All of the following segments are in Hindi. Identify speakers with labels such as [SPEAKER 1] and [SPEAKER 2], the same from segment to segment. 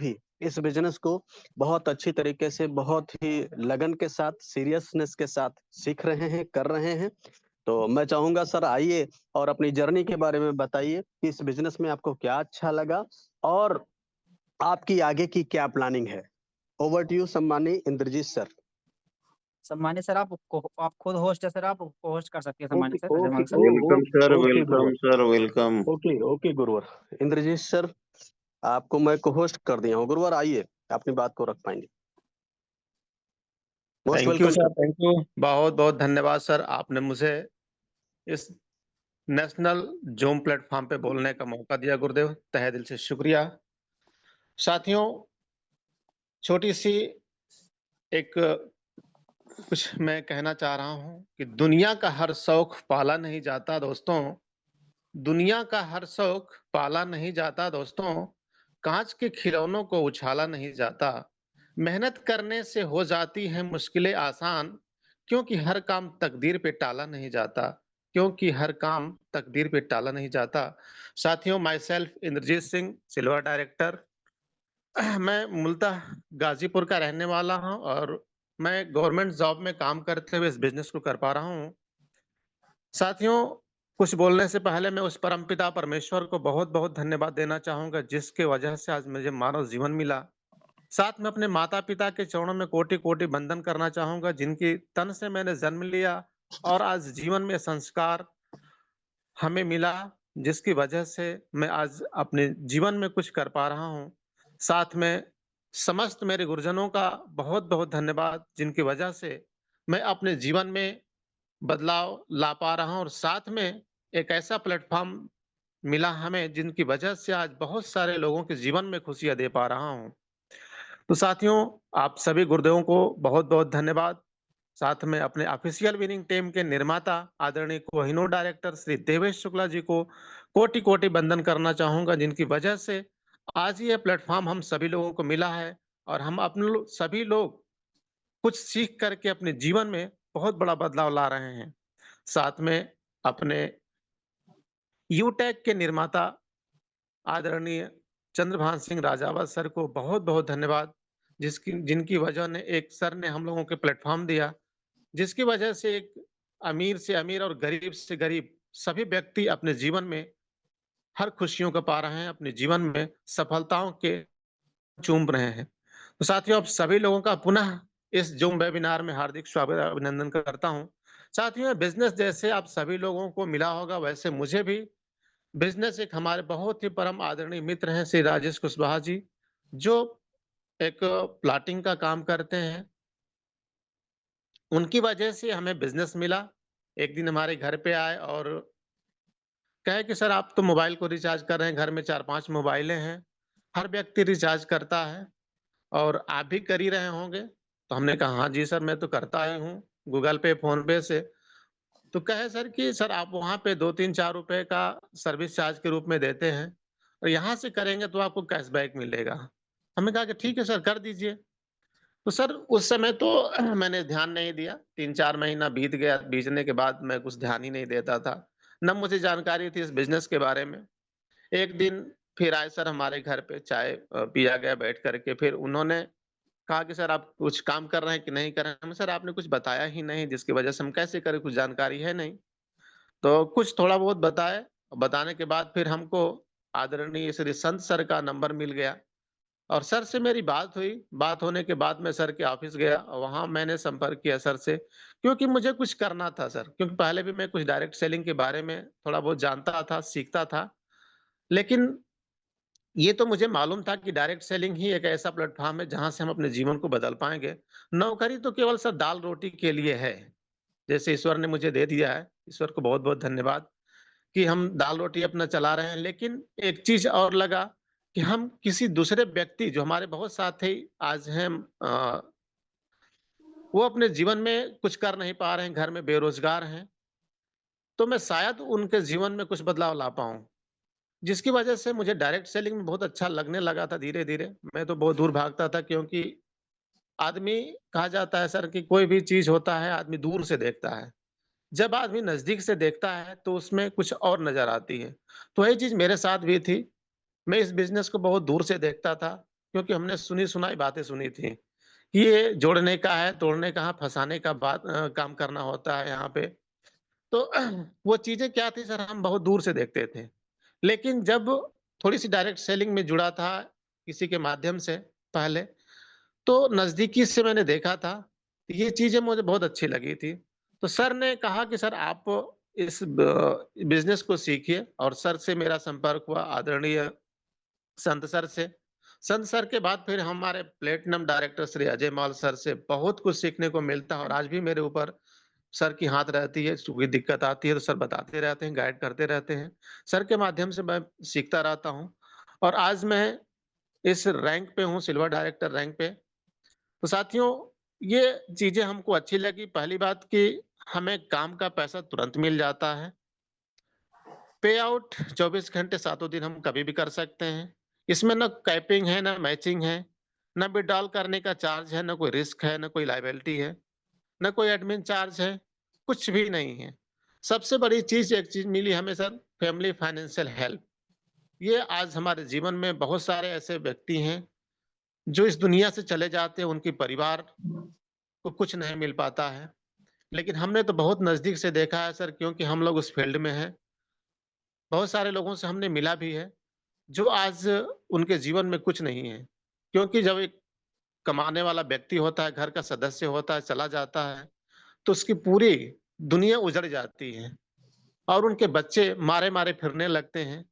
[SPEAKER 1] भी इस बिज़नेस को बहुत अच्छी तरीके से, बहुत ही लगन के साथ, सीरियसनेस के साथ सीख रहे हैं, कर रहे हैं। तो मैं चाहूँगा सर आइए और अपनी जर्नी के बारे में बताइए कि इस बिज़नेस में आपको क्या अच्छा लगा और आपकी आगे की क्या प्लानिंग है? ओवर टू यू सम्मानीय इंद्रजीत सर।
[SPEAKER 2] सम्मानित सर, आप खुद होस्ट है सर, आप को-होस्ट कर सकते हैं
[SPEAKER 1] ओके,
[SPEAKER 2] सम्मानित sir,
[SPEAKER 1] okay,
[SPEAKER 2] Ajayman sir.
[SPEAKER 3] Welcome sir,
[SPEAKER 1] okay
[SPEAKER 3] welcome
[SPEAKER 1] गुरुवर,
[SPEAKER 3] सर, वेलकम।
[SPEAKER 1] ओके, ओके गुरुवर। इंद्रजीत सर, आपको मैं को-होस्ट कर दिया हूँ। गुरुवर आइए, अपनी बात को रख पाएँगे। Most
[SPEAKER 3] thank you
[SPEAKER 1] welcome
[SPEAKER 3] sir,
[SPEAKER 1] to.
[SPEAKER 3] Thank you. बहुत-बहुत धन्यवाद सर, आपने मुझे इस नेशनल ज़ूम प्लेटफ़ॉर्म पे बोलने का मौका दिया गुरुदेव, तहे दिल से शुक्रिया। साथियों, छोटी-सी एक कुछ मैं कहना चाह रहा हूँ कि दुनिया का हर शौक पाला नहीं जाता दोस्तों, दुनिया का हर शौक पाला नहीं जाता दोस्तों, काँच के खिलौनों को उछाला नहीं जाता। मेहनत करने से हो जाती हैं मुश्किलें आसान, क्योंकि हर काम तकदीर पे टाला नहीं जाता, क्योंकि हर काम तकदीर पे टाला नहीं जाता। साथियों, myself Indrajeet Singh, silver director. मैं मूलतः गाज़ीपुर का रहने वाला हूँ और मैं गवर्नमेंट जॉब में काम करते हुए इस बिज़नेस को कर पा रहा हूँ। साथियों, कुछ बोलने से पहले मैं उस परमपिता परमेश्वर को बहुत-बहुत धन्यवाद देना चाहूँगा, जिसकी वजह से आज मुझे मानव जीवन मिला। साथ में अपने माता-पिता के चरणों में कोटि-कोटि वंदन करना चाहूँगा, जिनकी तन से मैंने जन्म लिया और आज जीवन में संस्कार हमें मिला, जिसकी वजह से मैं आज अपने जीवन में कुछ कर पा रहा हूँ। साथ में समस्त मेरे गुरुजनों का बहुत-बहुत धन्यवाद, जिनकी वजह से मैं अपने जीवन में बदलाव ला पा रहा हूँ और साथ में एक ऐसा प्लेटफ़ॉर्म मिला हमें, जिनकी वजह से आज बहुत सारे लोगों के जीवन में खुशियाँ दे पा रहा हूँ। तो साथियों, आप सभी गुरुदेवों को बहुत-बहुत धन्यवाद। साथ में अपने ऑफिशियल विनिंग टीम के निर्माता आदरणीय कोहिनूर डायरेक्टर श्री देवेश शुक्ला जी को कोटि-कोटि वंदन करना चाहूँगा, जिनकी वजह से आज ये प्लेटफ़ॉर्म हम सभी लोगों को मिला है और हम सभी लोग कुछ सीख करके अपने जीवन में बहुत बड़ा बदलाव ला रहे हैं। साथ में अपने यूटेक के निर्माता आदरणीय चंद्रभान सिंह राजावत सर को बहुत-बहुत धन्यवाद, जिनकी वजह ने एक सर ने हम लोगों को प्लेटफ़ॉर्म दिया, जिसकी वजह से एक अमीर से अमीर और गरीब से गरीब सभी व्यक्ति अपने जीवन में हर खुशियों को पा रहे हैं, अपने जीवन में सफलताओं के चूम रहे हैं। तो साथियों, आप सभी लोगों का पुनः इस ज़ूम वेबिनार में हार्दिक स्वागत अभिनंदन करता हूँ। साथियों, बिज़नेस जैसे आप सभी लोगों को मिला होगा, वैसे मुझे भी बिज़नेस एक हमारे बहुत ही परम आदरणीय मित्र हैं श्री राजेश कुशवाहा जी, जो एक प्लॉटिंग का काम करते हैं। उनकी वजह से हमें बिज़नेस मिला। एक दिन हमारे घर पे आए और कहे कि सर आप तो मोबाइल को रिचार्ज कर रहे हैं, घर में 4-5 मोबाइलें हैं, हर व्यक्ति रिचार्ज करता है और आप भी कर ही रहे होंगे। तो हमने कहा हाँ जी सर, मैं तो करता ही हूँ, गूगल पे, फ़ोन पे से। तो कहे सर कि सर आप वहाँ पे 2-3-4 रुपए का सर्विस चार्ज के रूप में देते हैं और यहाँ से करेंगे तो आपको कैशबैक मिलेगा। हमने कहा कि ठीक है सर, कर दीजिए। तो सर उस समय तो मैंने ध्यान नहीं दिया, 3-4 महीना बीत गया, बीतने के बाद मैं कुछ ध्यान ही नहीं देता था। ना मुझे जानकारी थी इस बिज़नेस के बारे में। एक दिन फिर आए सर हमारे घर पे, चाय पिया गया बैठ कर के, फिर उन्होंने कहा कि सर आप कुछ काम कर रहे हैं कि नहीं कर रहे हैं? हमने सर आपने कुछ बताया ही नहीं, जिसकी वजह से हम कैसे करें, कुछ जानकारी है नहीं। तो कुछ थोड़ा बहुत बताए, बताने के बाद फिर हमको आदरणीय श्री संत सर का नंबर मिल गया और सर से मेरी बात हुई। बात होने के बाद मैं सर के ऑफ़िस गया और वहाँ मैंने संपर्क किया सर से, क्योंकि मुझे कुछ करना था सर, क्योंकि पहले भी मैं कुछ डायरेक्ट सेलिंग के बारे में थोड़ा बहुत जानता था, सीखता था। लेकिन ये तो मुझे मालूम था कि डायरेक्ट सेलिंग ही एक ऐसा प्लेटफ़ॉर्म है जहाँ से हम अपने जीवन को बदल पाएँगे। नौकरी तो केवल सर दाल-रोटी के लिए है, जैसे ईश्वर ने मुझे दे दिया है, ईश्वर को बहुत-बहुत धन्यवाद कि हम दाल-रोटी अपना चला रहे हैं। लेकिन एक चीज़ और लगा कि हम किसी दूसरे व्यक्ति जो हमारे बहुत साथी आज हैं वो अपने जीवन में कुछ कर नहीं पा रहे हैं, घर में बेरोज़गार हैं, तो मैं शायद उनके जीवन में कुछ बदलाव ला पाऊँ। जिसकी वजह से मुझे डायरेक्ट सेलिंग में बहुत अच्छा लगने लगा था धीरे-धीरे। मैं तो बहुत दूर भागता था, क्योंकि आदमी कहा जाता है सर कि कोई भी चीज़ होता है आदमी दूर से देखता है। जब आदमी नज़दीक से देखता है तो उसमें कुछ और नज़र आती है। तो वही चीज़ मेरे साथ भी थी। मैं इस बिज़नेस को बहुत दूर से देखता था क्योंकि हमने सुनी सुनाई बातें सुनी थी कि ये जोड़ने का है, तोड़ने का है, फंसाने का काम करना होता है यहाँ पे। तो वो चीजें क्या थी सर, हम बहुत दूर से देखते थे। लेकिन जब थोड़ी सी डायरेक्ट सेलिंग में जुड़ा था किसी के माध्यम से पहले, तो नजदीकी से मैंने देखा था, ये चीजें मुझे बहुत अच्छी लगी थी। तो सर ने कहा कि सर आप इस बिजनेस को सीखिए, और सर से मेरा संपर्क हुआ आदरणीय संत सर से। संत सर के बाद फिर हमारे प्लेटिनम डायरेक्टर श्री अजय माल सर से बहुत कुछ सीखने को मिलता है, और आज भी मेरे ऊपर सर की हाथ रहती है। कोई दिक्कत आती है तो सर बताते रहते हैं, गाइड करते रहते हैं। सर के माध्यम से मैं सीखता रहता हूँ, और आज मैं इस रैंक पे हूँ, सिल्वर डायरेक्टर रैंक पे। तो साथियों, ये चीजें हमको अच्छी लगी। पहली बात कि हमें काम का पैसा तुरंत मिल जाता है। पे आउट 24 घंटे सातों दिन हम कभी भी कर सकते हैं। इसमें ना कैपिंग है, ना मैचिंग है, ना विथड्रॉल करने का चार्ज है, ना कोई रिस्क है, ना कोई लायबिलिटी है, ना कोई एडमिन चार्ज है, कुछ भी नहीं है। सबसे बड़ी चीज़, एक चीज़ मिली हमें सर, फैमिली फाइनेंशियल हेल्प। ये आज हमारे जीवन में बहुत सारे ऐसे व्यक्ति हैं, जो इस दुनिया से चले जाते हैं, उनके परिवार को कुछ नहीं मिल पाता है। लेकिन हमने तो बहुत नज़दीक से देखा है सर, क्योंकि हम लोग उस फील्ड में हैं। बहुत सारे लोगों से हमने मिला भी है, जो आज उनके जीवन में कुछ नहीं है। क्योंकि जब एक कमाने वाला व्यक्ति होता है, घर का सदस्य होता है, चला जाता है, तो उसकी पूरी दुनिया उजड़ जाती है, और उनके बच्चे मारे-मारे फिरने लगते हैं,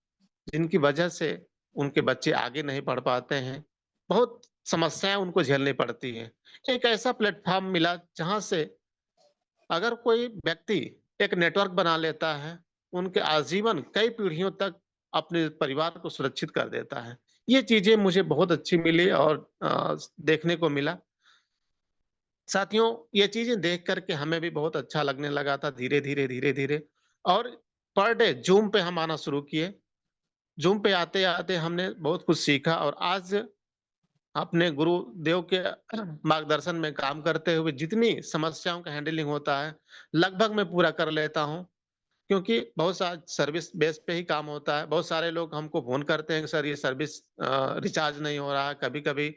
[SPEAKER 3] जिनकी वजह से उनके बच्चे आगे नहीं बढ़ पाते हैं। बहुत समस्याएँ उनको झेलनी पड़ती हैं। एक ऐसा प्लेटफ़ॉर्म मिला जहाँ से अगर कोई व्यक्ति एक नेटवर्क बना लेता है, उनके आजीवन कई पीढ़ियों तक अपने परिवार को सुरक्षित कर देता है। ये चीज़ें मुझे बहुत अच्छी मिली, और देखने को मिला। साथियों, ये चीज़ें देख कर के हमें भी बहुत अच्छा लगने लगा था धीरे-धीरे, धीरे-धीरे, और पर डे ज़ूम पे हम आना शुरू किए। ज़ूम पे आते-आते हमने बहुत कुछ सीखा, और आज अपने गुरुदेव के मार्गदर्शन में काम करते हुए जितनी समस्याओं का हैंडलिंग होता है, लगभग मैं पूरा कर लेता हूँ। क्योंकि बहुत सा सर्विस बेस पे ही काम होता है। बहुत सारे लोग हमको फ़ोन करते हैं कि सर ये सर्विस रिचार्ज नहीं हो रहा है। कभी-कभी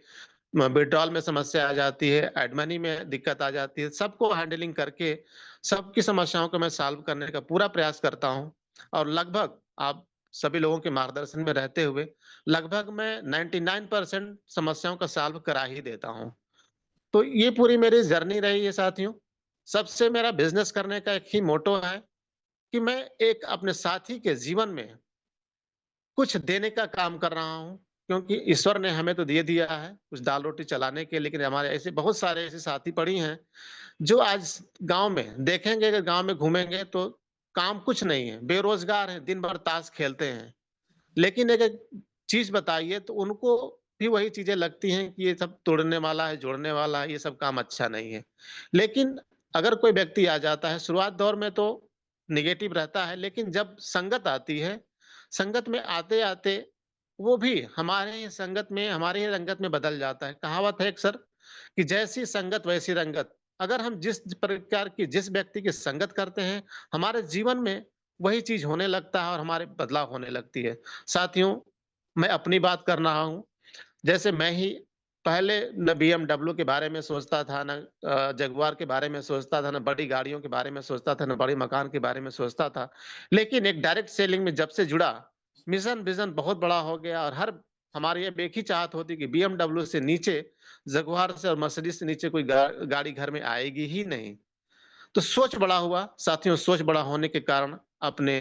[SPEAKER 3] विथड्रॉल में समस्या आ जाती है, एड मनी में दिक्कत आ जाती है। सबको हैंडलिंग करके सबकी समस्याओं को मैं सॉल्व करने का पूरा प्रयास करता हूँ, और लगभग आप सभी लोगों के मार्गदर्शन में रहते हुए लगभग मैं 99% समस्याओं का सॉल्व करा ही देता हूँ। तो ये पूरी मेरी जर्नी रही है साथियों। सबसे मेरा बिज़नेस करने का एक ही मोटो है कि मैं एक अपने साथी के जीवन में कुछ देने का काम कर रहा हूँ, क्योंकि ईश्वर ने हमें तो दे दिया है कुछ दाल-रोटी चलाने के, लेकिन हमारे ऐसे बहुत सारे ऐसे साथी पड़ी हैं, जो आज गाँव में देखेंगे, अगर गाँव में घूमेंगे तो काम कुछ नहीं है, बेरोज़गार हैं, दिन भर ताश खेलते हैं। लेकिन एक-एक चीज़ बताइए तो उनको भी वही चीज़ें लगती हैं कि ये सब तोड़ने वाला है, जोड़ने वाला है, ये सब काम अच्छा नहीं है। लेकिन अगर कोई व्यक्ति आ जाता है, शुरुआत दौर में तो नेगेटिव रहता है, लेकिन जब संगत आती है, संगत में आते-आते वो भी हमारे ही संगत में, हमारे ही रंगत में बदल जाता है। कहावत है एक सर, कि जैसी संगत वैसी रंगत। अगर हम जिस प्रकार की जिस व्यक्ति की संगत करते हैं, हमारे जीवन में वही चीज़ होने लगता है, और हमारे बदलाव होने लगती है। साथियों, मैं अपनी बात कर रहा हूँ। जैसे मैं ही पहले न बीएमडब्ल्यू के बारे में सोचता था, न जगुआर के बारे में सोचता था, न बड़ी गाड़ियों के बारे में सोचता था, न बड़े मकान के बारे में सोचता था। लेकिन एक डायरेक्ट सेलिंग में जब से जुड़ा, मिशन विज़न बहुत बड़ा हो गया, और हर हमारी अब एक ही चाहत होती कि बीएमडब्ल्यू से नीचे, जगुआर से और मर्सिडीज से नीचे कोई गाड़ी घर में आएगी ही नहीं। तो सोच बड़ा हुआ साथियों, सोच बड़ा होने के कारण अपने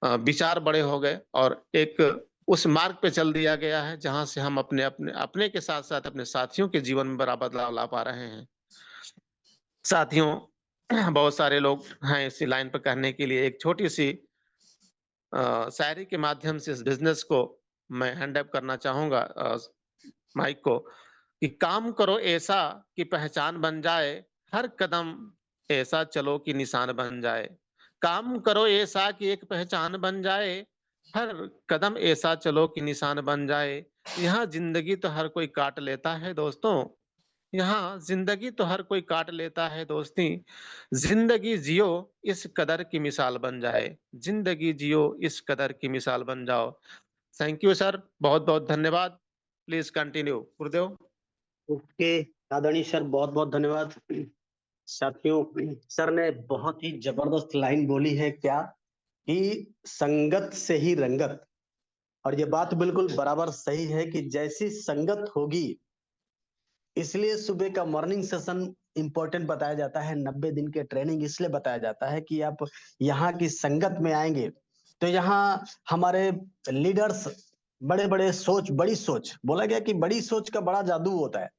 [SPEAKER 3] विचार बड़े हो गए, और एक उस मार्ग पे चल दिया गया है, जहाँ से हम अपने अपने अपने के साथ-साथ अपने साथियों के जीवन में बड़ा बदलाव ला पा रहे हैं। साथियों, बहुत सारे लोग हैं इसी लाइन पे कहने के लिए। एक छोटी-सी शायरी के माध्यम से इस बिज़नेस को मैं हैंड अप करना चाहूँगा, माइक को, कि काम करो ऐसा कि पहचान बन जाए, हर कदम ऐसा चलो कि निशान बन जाए। काम करो ऐसा कि एक पहचान बन जाए, हर कदम ऐसा चलो कि निशान बन जाए। यहाँ ज़िंदगी तो हर कोई काट लेता है दोस्तों, यहाँ ज़िंदगी तो हर कोई काट लेता है दोस्ती। ज़िंदगी जियो इस कदर की मिसाल बन जाए, ज़िंदगी जियो इस कदर की मिसाल बन जाओ। थैंक यू सर, बहुत-बहुत धन्यवाद। Please continue Gurudev.
[SPEAKER 1] ओके आदरणीय सर, बहुत बहुत धन्यवाद। साथियों, सर ने बहुत ही जबरदस्त लाइन बोली है क्या कि संगत से ही रंगत। और ये बात बिल्कुल बराबर सही है कि जैसी संगत होगी, इसलिए सुबह का मॉर्निंग सेशन इंपॉर्टेंट बताया जाता है। 90 दिन के ट्रेनिंग इसलिए बताया जाता है कि आप यहाँ की संगत में आएंगे तो यहाँ हमारे लीडर्स बड़े बड़े सोच, बड़ी सोच, बोला गया कि बड़ी सोच का बड़ा जादू होता है।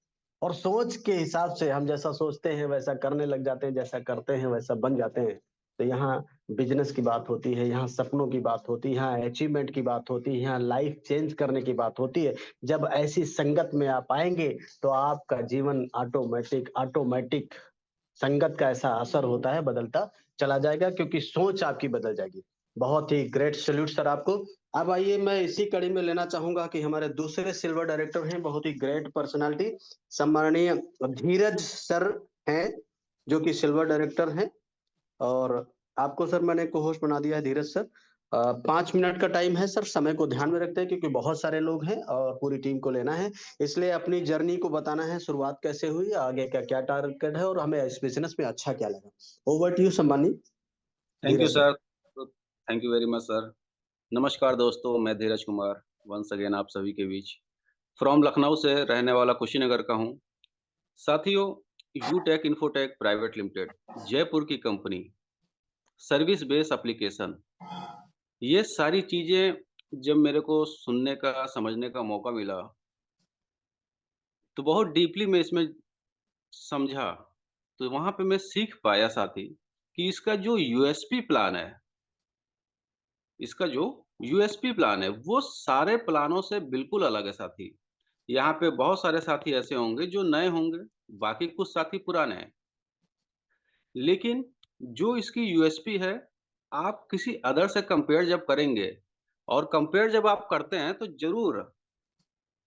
[SPEAKER 1] और सोच के हिसाब से हम जैसा सोचते हैं वैसा करने लग जाते हैं, जैसा करते हैं वैसा बन जाते हैं। तो यहाँ बिजनेस की बात होती है, यहाँ सपनों की बात होती है, यहाँ अचीवमेंट की बात होती है, यहाँ लाइफ चेंज करने की बात होती है। जब ऐसी संगत में आप आएंगे तो आपका जीवन ऑटोमेटिक संगत का ऐसा असर होता है, बदलता चला जाएगा, क्योंकि सोच आपकी बदल जाएगी। बहुत ही ग्रेट सैल्यूट सर आपको। अब आइए, मैं इसी कड़ी में लेना चाहूंगा कि हमारे दूसरे सिल्वर डायरेक्टर हैं, बहुत ही ग्रेट पर्सनालिटी, सम्माननीय धीरज सर हैं, जो कि सिल्वर डायरेक्टर हैं। और आपको सर मैंने को होस्ट बना दिया है, धीरज सर। 5 मिनट का टाइम है सर, समय को ध्यान में रखते हैं क्योंकि बहुत सारे लोग हैं और पूरी टीम को लेना है, इसलिए अपनी जर्नी को बताना है, शुरुआत कैसे हुई, आगे का क्या टारगेट है और हमें इस बिजनेस में अच्छा क्या लगा। ओवर टू यू सम्मानी
[SPEAKER 4] thank you
[SPEAKER 1] Dheeraj sir.
[SPEAKER 4] Sir, thank you very much sir. नमस्कार दोस्तों, मैं धीरज कुमार वंस अगेन आप सभी के बीच फ्रॉम लखनऊ से रहने वाला कुशीनगर का हूँ। साथियों, यूटेक इन्फोटेक प्राइवेट लिमिटेड जयपुर की कंपनी, सर्विस बेस्ड एप्लीकेशन, ये सारी चीजें जब मेरे को सुनने का समझने का मौका मिला तो बहुत डीपली मैं इसमें समझा। तो वहां पे मैं सीख पाया साथी कि इसका जो यूएसपी प्लान है, इसका जो यूएसपी प्लान है वो सारे प्लानों से बिल्कुल अलग है साथी। यहाँ पे बहुत सारे साथी ऐसे होंगे जो नए होंगे, बाकी कुछ साथी पुराने हैं, लेकिन जो इसकी यूएसपी है, आप किसी अदर से कंपेयर जब करेंगे और कंपेयर जब आप करते हैं तो जरूर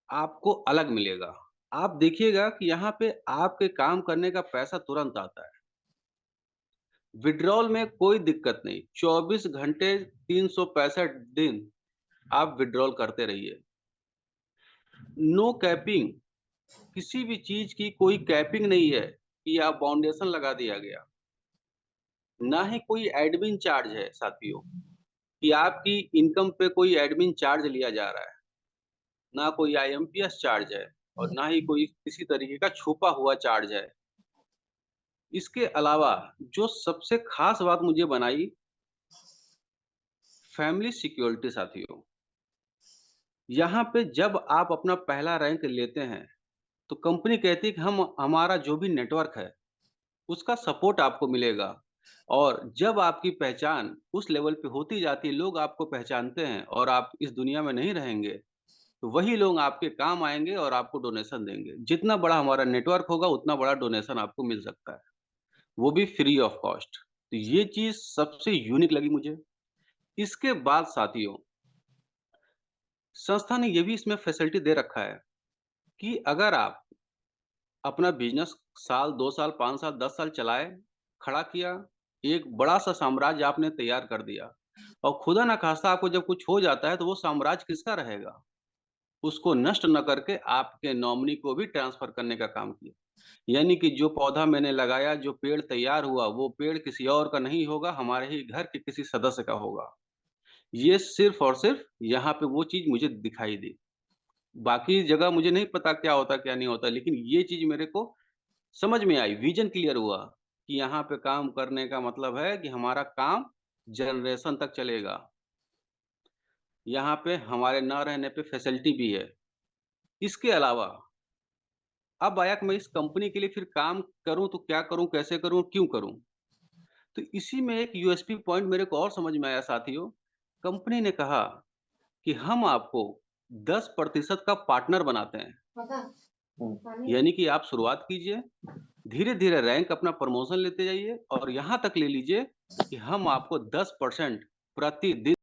[SPEAKER 4] आपको अलग मिलेगा। आप देखिएगा कि यहाँ पे आपके काम करने का पैसा तुरंत आता है, विड्रॉल में कोई दिक्कत नहीं, 24 घंटे 365 दिन आप विड्रॉल करते रहिए। नो कैपिंग, किसी भी चीज की कोई कैपिंग नहीं है कि आप फाउंडेशन लगा दिया गया। ना ही कोई एडमिन चार्ज है साथियों कि आपकी इनकम पे कोई एडमिन चार्ज लिया जा रहा है, ना कोई आईएमपीएस चार्ज है और ना ही कोई किसी तरीके का छुपा हुआ चार्ज है। इसके अलावा जो सबसे खास बात मुझे बनाई, फैमिली सिक्योरिटी साथियों। यहाँ पे जब आप अपना पहला रैंक लेते हैं तो कंपनी कहती है कि हमारा जो भी नेटवर्क है उसका सपोर्ट आपको मिलेगा, और जब आपकी पहचान उस लेवल पे होती जाती है, लोग आपको पहचानते हैं और आप इस दुनिया में नहीं रहेंगे, तो वही लोग आपके काम आएंगे और आपको डोनेशन देंगे। जितना बड़ा हमारा नेटवर्क होगा उतना बड़ा डोनेशन आपको मिल सकता है, वो भी फ्री ऑफ कॉस्ट। तो ये चीज सबसे यूनिक लगी मुझे। इसके बाद साथियों, संस्था ने ये भी इसमें फैसिलिटी दे रखा है कि अगर आप अपना बिजनेस साल, 2 साल, 5 साल, 10 साल चलाए, खड़ा किया, एक बड़ा सा साम्राज्य आपने तैयार कर दिया और खुदा ना खास्ता आपको जब कुछ हो जाता है तो वो साम्राज्य किसका रहेगा? उसको नष्ट न करके आपके नॉमिनी को भी ट्रांसफर करने का काम किया। यानी कि जो पौधा मैंने लगाया, जो पेड़ तैयार हुआ, वो पेड़ किसी और का नहीं होगा, हमारे ही घर के किसी सदस्य का होगा। ये सिर्फ और सिर्फ यहाँ पे वो चीज मुझे दिखाई दी। बाकी जगह मुझे नहीं पता क्या होता क्या नहीं होता, लेकिन ये चीज मेरे को समझ में आई, विजन क्लियर हुआ कि यहाँ पे काम करने का मतलब है कि हमारा काम जनरेशन तक चलेगा। यहाँ पे हमारे न रहने पे फैसिलिटी भी है। इसके अलावा अब आया कि मैं इस कंपनी के लिए फिर काम करूं तो क्या करूं, कैसे करूं, क्यों करूं? तो इसी में एक यूएसपी पॉइंट मेरे को और समझ में आया साथियों। कंपनी ने कहा कि हम आपको 10% का पार्टनर बनाते हैं। यानी कि आप शुरुआत कीजिए, धीरे धीरे रैंक अपना प्रमोशन लेते जाइए और यहाँ तक ले लीजिए कि हम आपको 10% प्रतिदिन